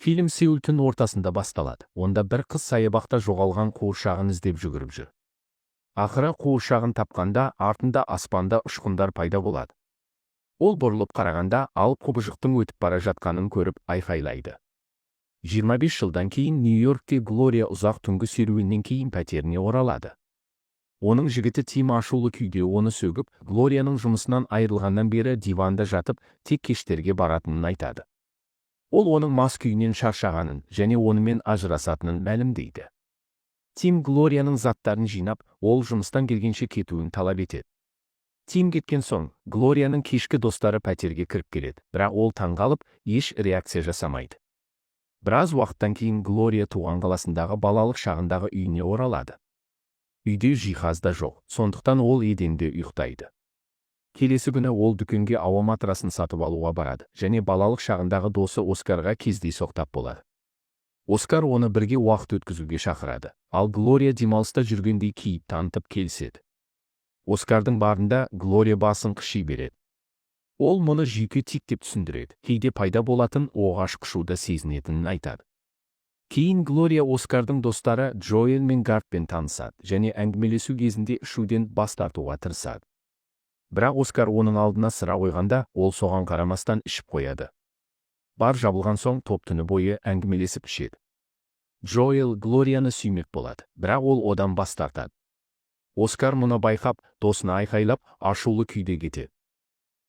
Фильм Сеул түн ортасында басталады. Онда бір қыз саябақта жоғалған қуыршағын іздеп жүгіріп жүр. Ақыры қуыршағын тапқанда, артында аспанда ұшқындар пайда болады. Ол бұрылып қарағанда, алып құбыжықтың өтіп бара жатқанын көріп айқайлайды. 25 жылдан кейін Нью-Йоркте Глория ұзақ түнгі серуеннен кейін пәтеріне оралады. Оның жігіті Тим ашулы күйде оны сөгіп, Глорияның жұмысынан айырылғаннан бері диванда жатып, тек кештерге баратынын айтады. Ол оның мас күйінен шаршағанын және онымен ажырасатынын мәлімдейді. Тим Глорияның заттарын жинап, ол жұмыстан келгенше кетуін талап етеді. Тим кеткен соң, Глорияның кешкі достары пәтерге кіріп келеді, бірақ ол таңғалып, еш реакция жасамайды. Біраз уақыттан кейін Глория туған қаласындағы балалық шағындағы үйіне оралады. Үйде жиһаз да жоқ, сондықтан ол еденде ұйықтайды. Келесі күні ол дүкенге ауа матрасын сатып алуға барады, және балалық шағындағы досы Оскарға кездейсоқ болады. Оскар оны бірге уақыт өткізуге шақырады, ал Глория демалыста жүргендей кейіп танытып келіседі. Оскардың барында Глория басын қыши береді. Ол мұны жүйке тик деп түсіндіреді, кейде пайда болатын оғаш қышуды сезінетінін айтады. Кейін Глория Оскардың достары Джоэл мен Гартпен танысады және әңгімелесу кезінде ішуден бас тартуға тырысады. Бірақ Оскар оның алдына сыра қойғанда, ол соған қарамастан ішіп қояды. Бар жабылған соң топ түні бойы әңгімелесіп ішеді. Джоэл Глорияны сүймек болады, бірақ ол одан бас тартады. Оскар мұны байқап, досына айқайлап, ашулы күйде кетеді.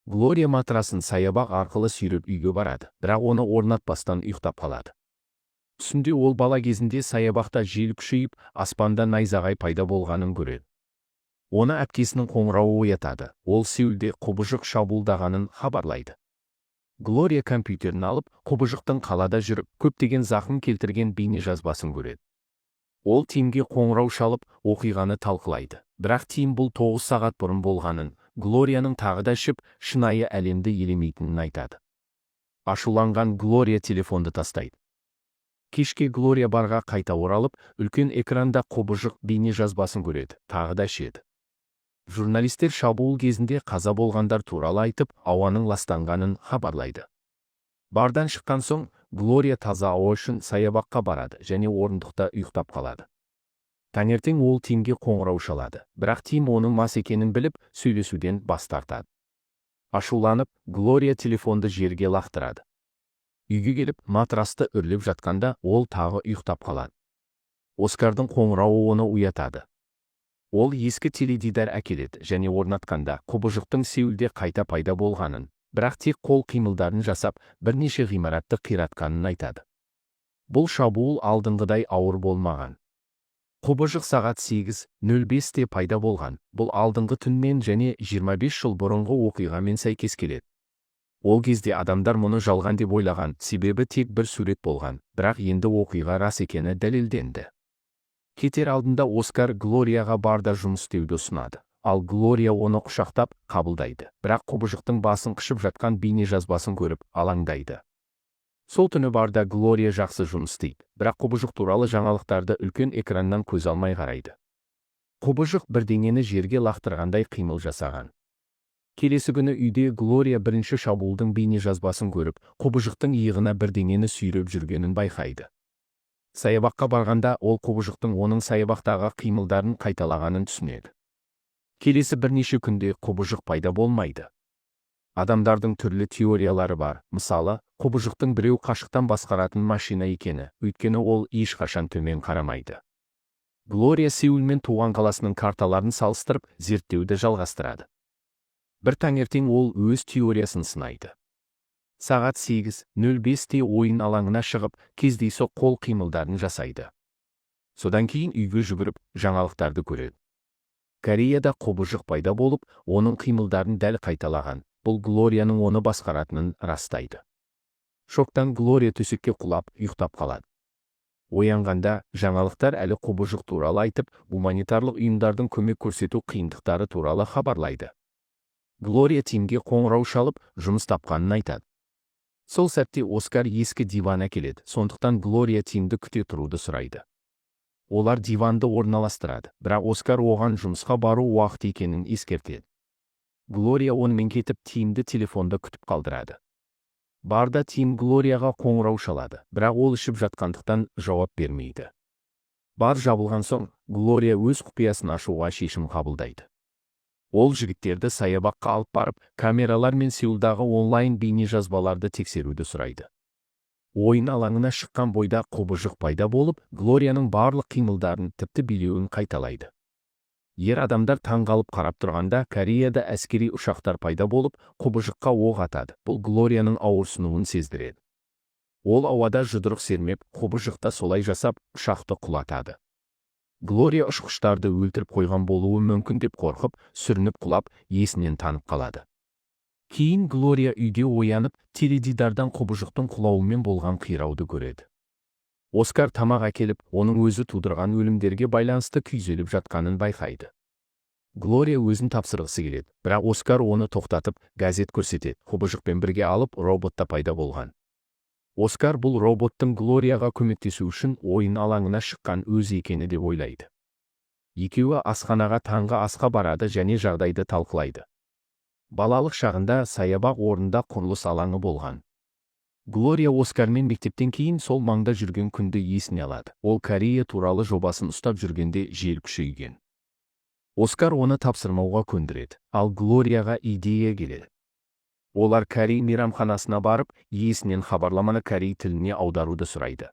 Глория матрасын саябақ арқылы сүйреп үйге барады, бірақ оны орнатпастан ұйықтап қалады. Түсінде ол бала кезінде саябақта жел күшейіп, аспанда найзағай пайда болғанын көреді. Оны әпкесінің қоңырауы оятады, ол Сеулде құбыжық шабуылдағанын хабарлайды. Глория компьютерін алып, құбыжықтың қалада жүріп, көптеген зақым келтірген бейнежазбасын көреді. Ол Тимге қоңырау шалып, оқиғаны талқылайды, бірақ Тим бұл 9 сағат бұрын болғанын, Глорияның тағы да ішіп, шынайы әлемді елемейтінін айтады. Ашуланған Глория телефонды тастайды. Кешке Глория барға қайта оралып, үлкен экранда құбыжық бейнежазбасын көреді, тағы да ішеді. Журналистер шабуыл кезінде қаза болғандар туралы айтып, ауаның ластанғанын хабарлайды. Бардан шыққан соң, Глория таза ауа үшін саябаққа барады және орындықта ұйықтап қалады. Таңертең ол Тимге қоңырау шалады, бірақ Тим оның мас екенін біліп, сөйлесуден бас тартады. Ашуланып, Глория телефонды жерге лақтырады. Үйге келіп, матрасты үрлеп жатқанда, ол тағы ұйықтап қалады. Оскардың қоңырауы оны ұятады. Ол ескі теледидар әкеледі және орнатқанда құбыжықтың Сеулде қайта пайда болғанын, бірақ тек қол қимылдарын жасап, бірнеше ғимаратты қиратқанын айтады. Бұл шабуыл алдыңғыдай ауыр болмаған. Құбыжық сағат 8:05-те пайда болған, бұл алдыңғы түнмен және 25 жыл бұрынғы оқиғамен сәйкес келеді. Ол кезде адамдар мұны жалған деп ойлаған, себебі тек бір сурет болған, бірақ енді оқиға рас екені дәлелденді. Кетер алдында Оскар Глорияға барда жұмыс істеуді ұсынады, ал Глория оны құшақтап, қабылдайды, бірақ құбыжықтың басын қышып жатқан бейнежазбасын көріп, алаңдайды. Сол түні барда Глория жақсы жұмыс істейді, бірақ құбыжық туралы жаңалықтарды үлкен экраннан көз алмай қарайды. Құбыжық бірдеңені жерге лақтырғандай қимыл жасаған. Келесі күні үйде Глория бірінші шабуылдың бейнежазбасын көріп, құбыжықтың иығына бірдеңені сүйреп жүргенін байқайды. Саябаққа барғанда ол құбыжықтың оның саябақтағы қимылдарын қайталағанын түсінеді. Келесі бірнеше күнде құбыжық пайда болмайды. Адамдардың түрлі теориялары бар, мысалы, құбыжықтың біреу қашықтан басқаратын машина екені, өйткені ол ешқашан төмен қарамайды. Глория Сеулмен туған қаласының карталарын салыстырып, зерттеуді жалғастырады. Бір таңертең ол өз теориясын сынайды. Сағат 8:05-те ойын алаңына шығып, кездейсоқ қол қимылдарын жасайды. Содан кейін үйге жүгіріп, жаңалықтарды көреді. Кореяда құбыжық пайда болып, оның қимылдарын дәл қайталаған, бұл Глорияның оны басқаратынын растайды. Шоктан Глория төсекке құлап, ұйықтап қалады. Оянғанда, жаңалықтар әлі құбыжық туралы айтып, гуманитарлық ұйымдардың көмек көрсету қиындықтары туралы хабарлайды. Глория Тимге қоңырау шалып, жұмыс тапқанын айтады. Сол сәтте Оскар ескі диван әкеледі, сондықтан Глория Тимді күте тұруды сұрайды. Олар диванды орналастырады, бірақ Оскар оған жұмысқа бару уақыт екенін ескертеді. Глория онымен кетіп, Тимді телефонда күтіп қалдырады. Барда Тим Глорияға қоңырау шалады, бірақ ол ішіп жатқандықтан жауап бермейді. Бар жабылған соң, Глория өз құпиясын ашуға шешім қабылдайды. Ол жігіттерді саябаққа алып барып, камералар мен Сеулдағы онлайн бейнежазбаларды тексеруді сұрайды. Ойын алаңына шыққан бойда құбыжық пайда болып, Глорияның барлық қимылдарын, тіпті билеуін қайталайды. Ер адамдар таңғалып қарап тұрғанда, Кореяда әскери ұшақтар пайда болып, құбыжыққа оқ атады. Бұл Глорияның ауырсынуын сездіреді. Ол ауада жұдырық сермеп, құбыжықта солай жасап, ұшақты құлатады. Глория ұшқыштарды өлтіріп қойған болуы мүмкін деп қорқып, сүрініп құлап, есінен танып қалады. Кейін Глория үйде оянып, теледидардан құбыжықтың құлауымен болған қирауды көреді. Оскар тамақ әкеліп, оның өзі тудырған өлімдерге байланысты күйзеліп жатқанын байқайды. Глория өзін тапсырғысы келеді, бірақ Оскар оны тоқтатып, газет көрсетеді. Құбыжықпен бірге алып, роботта пайда болған. Оскар бұл роботтың Глорияға көмектесу үшін ойын алаңына шыққан өзі екені деп ойлайды. Екеуі асханаға таңғы асқа барады және жағдайды талқылайды. Балалық шағында саябақ орнында құрылыс алаңы болған. Глория Оскармен мектептен кейін сол маңда жүрген күнді есіне алады. Ол Корея туралы жобасын ұстап жүргенде жел күшейген. Оскар оны тапсырмауға көндіреді, ал Глорияға идея келеді. Олар Корей мейрамханасына барып, иесінен хабарламаны корей тіліне аударуды сұрайды.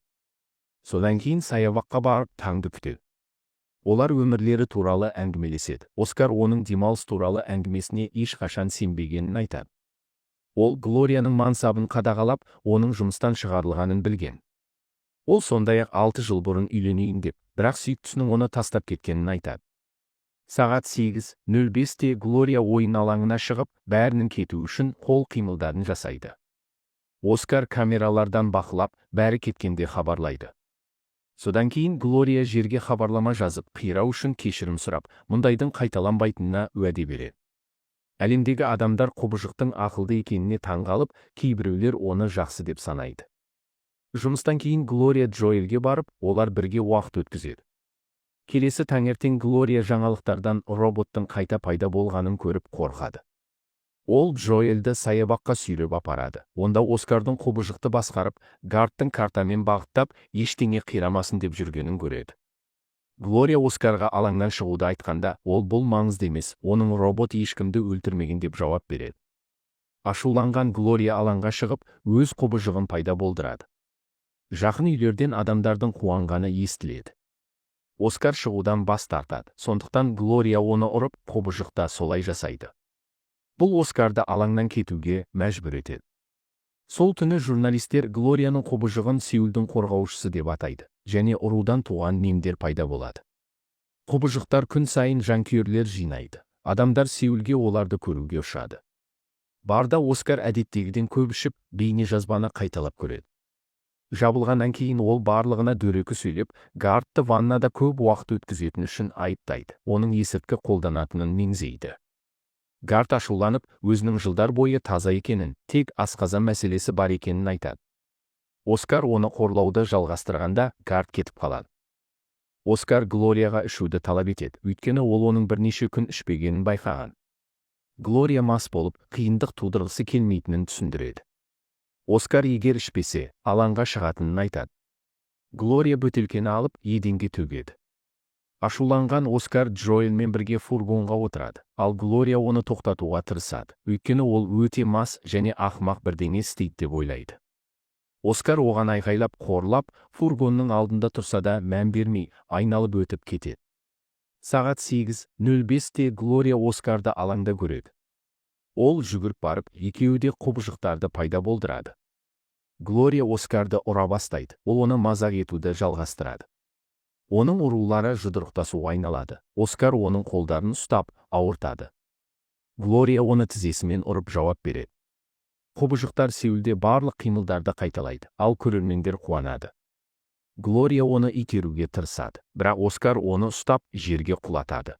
Содан кейін саябаққа барып таңды күтеді. Олар өмірлері туралы әңгімелеседі. Оскар оның демалыс туралы әңгімесіне ешқашан сенбегенін айтады. Ол Глорияның мансабын қадағалап, оның жұмыстан шығарылғанын білген. Ол сондай-ақ 6 жыл бұрын үйленейін деп, бірақ сүйіктісінің оны тастап кеткенін айтады. Сағат 8:05-те Глория ойын алаңына шығып, бәрінің кету үшін қол қимылдарын жасайды. Оскар камералардан бақылап, бәрі кеткенде хабарлайды. Содан кейін Глория жерге хабарлама жазып, қирау үшін кешірім сұрап, мұндайдың қайталанбайтынына уәде береді. Әлемдегі адамдар құбыжықтың ақылды екеніне таңғалып, кейбіреулер оны жақсы деп санайды. Жұмыстан кейін Глория Джоэлге барып, олар бірге уақыт өткізеді. Келесі таңертең Глория жаңалықтардан роботтың қайта пайда болғанын көріп қорқады. Ол Джоэлді саябаққа сүйреп апарады. Онда Оскардың құбыжықты басқарып, Гарттың картамен бағыттап, ештеңе қирамасын деп жүргенін көреді. Глория Оскарға алаңнан шығуды айтқанда, ол бұл маңызды емес, оның робот ешкімді өлтірмеген деп жауап береді. Ашуланған Глория алаңға шығып, өз құбыжығын пайда болдырады. Жақын үйлерден адамдардың қуанғаны естіледі. Оскар шығудан бас тартады, сондықтан Глория оны ұрып, құбыжықта солай жасайды. Бұл Оскарды алаңнан кетуге мәжбүр етеді. Сол түні журналистер Глорияның құбыжығын Сеулдің қорғаушысы деп атайды, және ұрудан туған мемдер пайда болады. Құбыжықтар күн сайын жанкүйерлер жинайды. Адамдар Сеулге оларды көруге ұшады. Барда Оскар әдеттегіден көп ішіп, бейнежазбаны қайталап көреді. Жабылғаннан кейін ол барлығына дөрекі сөйлеп, Гартты ваннада көп уақыт өткізетін үшін айыптайды. Оның есірткі қолданатынын меңзейді. Гарт ашуланып, өзінің жылдар бойы таза екенін, тек асқазан мәселесі бар екенін айтады. Оскар оны қорлауды жалғастырғанда, Гарт кетіп қалады. Оскар Глорияға ішуді талап етеді, өйткені ол оның бірнеше күн ішпегенін байқаған. Глория мас болып, қиындық тудырғысы келмейтінін түсіндіреді. Оскар егер ішпесе, алаңға шығатынын айтады. Глория бөтелкені алып, еденге төгеді. Ашуланған Оскар Джоэлмен бірге фургонға отырады, ал Глория оны тоқтатуға тырысады, өйткені ол өте мас және ақымақ бірдеңе істейді деп ойлайды. Оскар оған айғайлап, қорлап, фургонның алдында тұрса да мән бермей, айналып өтіп кетеді. Сағат 8:05-те Глория Оскарды алаңда көреді. Ол жүгіріп барып, екеуі де құбыжықтарды пайда болдырады. Глория Оскарды ұра бастайды, ол оны мазақ етуді жалғастырады. Оның ұрулары жұдырықтасуға айналады. Оскар оның қолдарын ұстап, ауыртады. Глория оны тізесімен ұрып жауап береді. Құбыжықтар Сеулде барлық қимылдарды қайталайды, ал көрермендер қуанады. Глория оны итеруге тырысады, бірақ Оскар оны ұстап, жерге құлатады.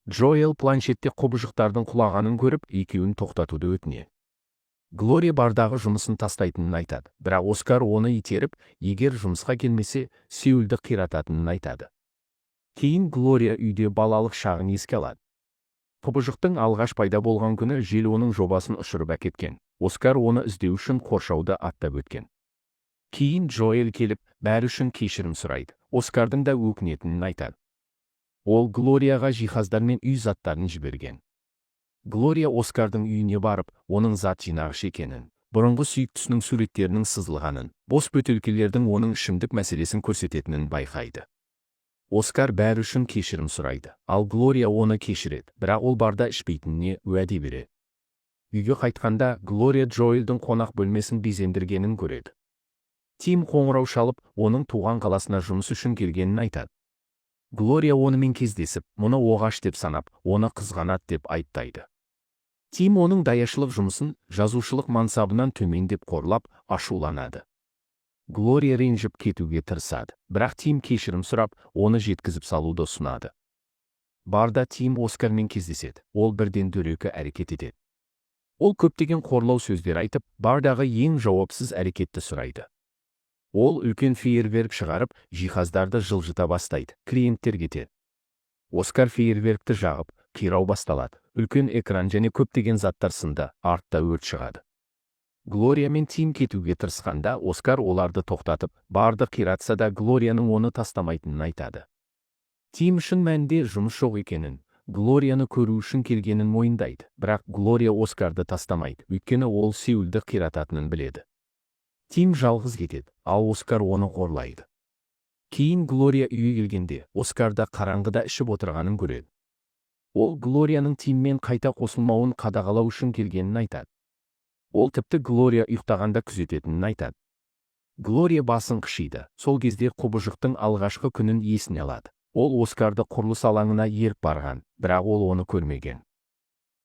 Джоэл планшетте құбыжықтардың құлағанын көріп, екеуін тоқтатуды өтінеді. Глория бардағы жұмысын тастайтынын айтады, бірақ Оскар оны итеріп, егер жұмысқа келмесе, Сеулді қирататынын айтады. Кейін Глория үйде балалық шағын еске алады. Құбыжықтың алғаш пайда болған күні жел оның жобасын ұшырып әкеткен. Оскар оны іздеу үшін қоршауды аттап өткен. Кейін Джоэл келіп, бәрі үшін кешірім сұрайды. Оскардың да өкінетінін айтады. Ол Глорияға жиһаздар мен үй заттарын жіберген. Глория Оскардың үйіне барып, оның зат жинағыш екенін, бұрынғы сүйіктісінің суреттерінің сызылғанын, бос бөтелкелердің оның ішімдік мәселесін көрсететінін байқайды. Оскар бәрі үшін кешірім сұрайды, ал Глория оны кешіреді, бірақ ол барда ішпейтініне уәде береді. Үйге қайтқанда, Глория Джоэлдің қонақ бөлмесін безендіргенін көреді. Тим қоңырау шалып, оның туған қаласына жұмыс үшін келгенін айтады. Глория онымен кездесіп, мұны оғаш деп санап, оны қызғанады деп айыптайды. Тим оның даяшылық жұмысын жазушылық мансабынан төмендеп қорлап, ашуланады. Глория ренжіп кетуге тырысады, бірақ Тим кешірім сұрап, оны жеткізіп салуды ұсынады. Барда Тим Оскармен кездеседі, ол бірден дөрекі әрекет етеді. Ол көптеген қорлау сөздер айтып, бардағы ең жауапсыз әрекетті сұрайды. Ол үлкен фейерверк шығарып, жиһаздарды жылжыта бастайды, клиенттер кетеді. Оскар фейерверкті жағып, қирау басталады, үлкен экран және көптеген заттар сынды, артта өрт шығады. Глория мен Тим кетуге тырысқанда, Оскар оларды тоқтатып, барды қиратса да Глорияның оны тастамайтынын айтады. Тим шын мәнінде жұмыс жоқ екенін, Глорияны көру үшін келгенін мойындайды, бірақ Глория Оскарды тастамайды, өйткені ол Сеулді қирататынын біледі. Тим жалғыз кетеді, ал Оскар оны қорлайды. Кейін Глория үйге келгенде, Оскарда қараңғыда ішіп отырғанын көреді. Ол Глорияның Тиммен қайта қосылмауын қадағалау үшін келгенін айтады. Ол тіпті Глория ұйықтағанда күзететінін айтады. Глория басын қышиды, сол кезде құбыжықтың алғашқы күнін есіне алады. Ол Оскарды құрылыс алаңына еріп барған, бірақ ол оны көрмеген.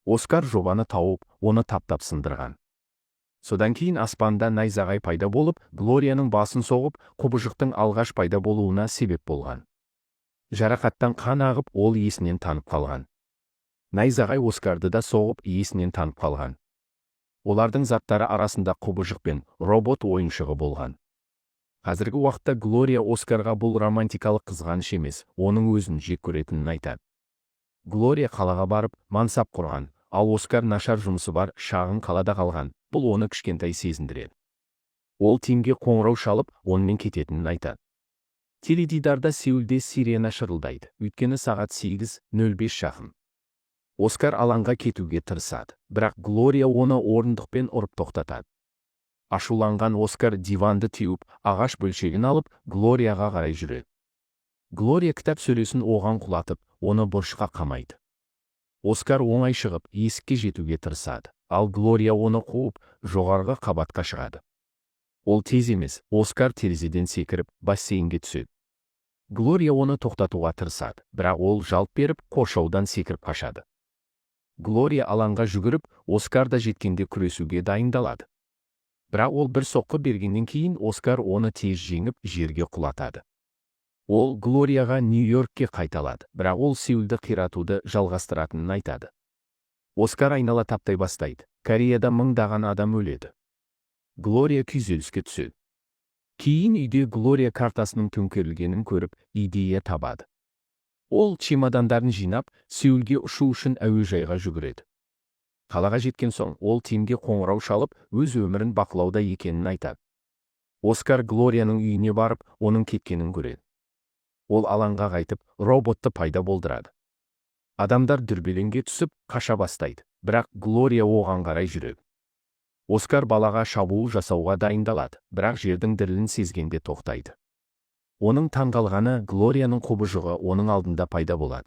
Оскар жобаны тауып, оны таптап сындырған. Содан кейін аспанда найзағай пайда болып, Глорияның басын соғып, құбыжықтың алғаш пайда болуына себеп болған. Жарақаттан қан ағып, ол есінен танып қалған. Найзағай Оскарды да соғып, есінен танып қалған. Олардың заттары арасында құбыжық пен робот ойыншығы болған. Қазіргі уақытта Глория Оскарға бұл романтикалық қызғаныш емес, оның өзін жек көретінін айтады. Глория қалаға барып, мансап құрған, ал Оскар нашар жұмысы бар, шағын қалада қалған, бұл оны кішкентай сезіндіреді. Ол Тимге қоңырау шалып, онымен кететінін айтады. Теледидарда Сеулде сирена шырылдайды, өйткені сағат 8:05 жақын. Оскар алаңға кетуге тырысады, бірақ Глория оны орындықпен ұрып тоқтатады. Ашуланған Оскар диванды теуіп, ағаш бөлшегін алып, Глорияға қарай жүреді. Глория кітап сөресін оған құлатып, оны бұрышқа қамайды. Оскар оңай шығып, есікке жетуге тырысады, ал Глория оны қуып, жоғарғы қабатқа шығады. Ол тез емес, Оскар терезеден секіріп, бассейнге түседі. Глория оны тоқтатуға тырысады, бірақ ол жалп беріп, қоршаудан секіріп қашады. Глория алаңға жүгіріп, Оскар да жеткенде күресуге дайындалады. Бірақ ол бір соққы бергеннен кейін Оскар оны тез жеңіп, жерге құлатады. Ол Глорияға Нью-Йоркке қайталады, бірақ ол Сеулді қиратуды жалғастыратынын айтады. Оскар айнала таптай бастайды. Кореяда мыңдаған адам өледі. Глория күйзеліске түседі. Кейін үйде Глория картасының төңкерілгенін көріп, идея табады. Ол чемодандарын жинап, Сеулге ұшу үшін әуежайға жүгіреді. Қалаға жеткен соң, ол Тимге қоңырау шалып, өз өмірін бақылауда екенін айтады. Оскар Глорияның үйіне барып, оның кеткенін көреді. Ол алаңға қайтып, роботты пайда болдырады. Адамдар дүрбелеңге түсіп, қаша бастайды, бірақ Глория оған қарай жүреді. Оскар балаға шабуыл жасауға дайындалады, бірақ жердің дірілін сезгенде тоқтайды. Оның таңғалғаны Глорияның құбыжығы оның алдында пайда болады.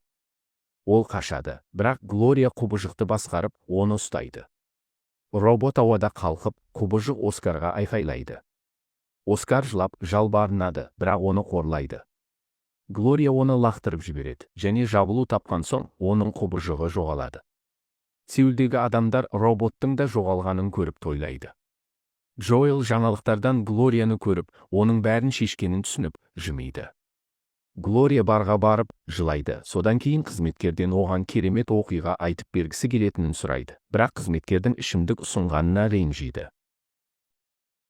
Ол қашады, бірақ Глория құбыжықты басқарып, оны ұстайды. Робот ауада қалқып, құбыжық Оскарға айқайлайды. Оскар жылап, жалбарынады, бірақ оны қорлайды. Глория оны лақтырып жібереді, және жабылу тапқан соң, оның құбыжығы жоғалады. Сеулдегі адамдар роботтың да жоғалғанын көріп тойлайды. Джоэл жаңалықтардан Глорияны көріп, оның бәрін шешкенін түсініп, жымиды. Глория барға барып, жылайды, содан кейін қызметкерден оған керемет оқиға айтып бергісі келетінін сұрайды, бірақ қызметкердің ішімдік ұсынғанына ренжиді.